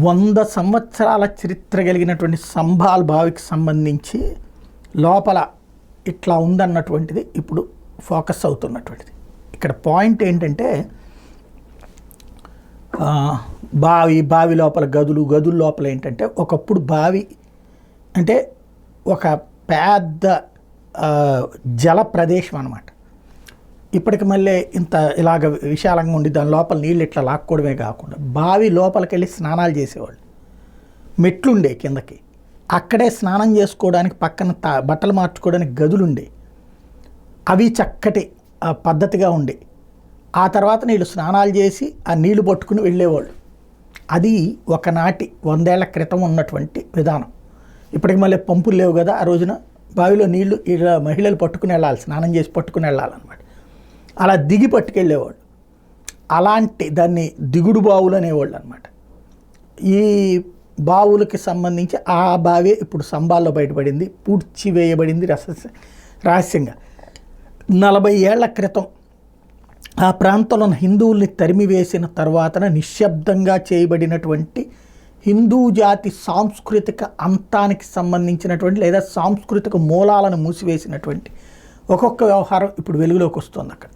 100 సంవత్సరాల చరిత్ర కలిగినటువంటి సంభాల్ బావికి సంబంధించి లోపల ఇట్లా ఉందన్నటువంటిది ఇప్పుడు ఫోకస్ అవుతున్నటువంటిది. ఇక్కడ పాయింట్ ఏంటంటే బావి లోపల గదుల లోపల ఏంటంటే ఒకప్పుడు బావి అంటే ఒక పెద్ద జల ప్రదేశం అన్నమాట. ఇప్పటికి మళ్ళీ ఇంత ఇలాగ విశాలంగా ఉండి దాని లోపల నీళ్ళు ఇట్లా లాక్కోవడమే కాకుండా బావి లోపలికి వెళ్ళి స్నానాలు చేసేవాళ్ళు. మెట్లుండే కిందకి, అక్కడే స్నానం చేసుకోవడానికి పక్కన బట్టలు మార్చుకోవడానికి గదులుండే, అవి చక్కటి పద్ధతిగా ఉండే. ఆ తర్వాత నీళ్ళు స్నానాలు చేసి ఆ నీళ్లు పట్టుకుని వెళ్ళేవాళ్ళు. అది ఒకనాటి 100 ఏళ్ల క్రితం ఉన్నటువంటి విధానం. ఇప్పటికి మళ్ళీ పంపులు లేవు కదా, ఆ రోజున బావిలో నీళ్లు ఇలా మహిళలు పట్టుకుని వెళ్ళాలి, స్నానం చేసి పట్టుకుని వెళ్ళాలన్నమాట. అలా దిగి పట్టుకెళ్ళేవాళ్ళు. అలాంటి దాన్ని దిగుడు బావులు అనేవాళ్ళు అనమాట. ఈ బావులకి సంబంధించి ఆ బావే ఇప్పుడు సంబాల్లో బయటపడింది, పూడ్చివేయబడింది రహస్యంగా. 40 ఏళ్ల క్రితం ఆ ప్రాంతంలో హిందువుల్ని తరిమివేసిన తర్వాతన నిశ్శబ్దంగా చేయబడినటువంటి హిందూ జాతి సాంస్కృతిక అంతానికి సంబంధించినటువంటి లేదా సాంస్కృతిక మూలాలను మూసివేసినటువంటి ఒక్కొక్క వ్యవహారం ఇప్పుడు వెలుగులోకి వస్తుంది అక్కడ.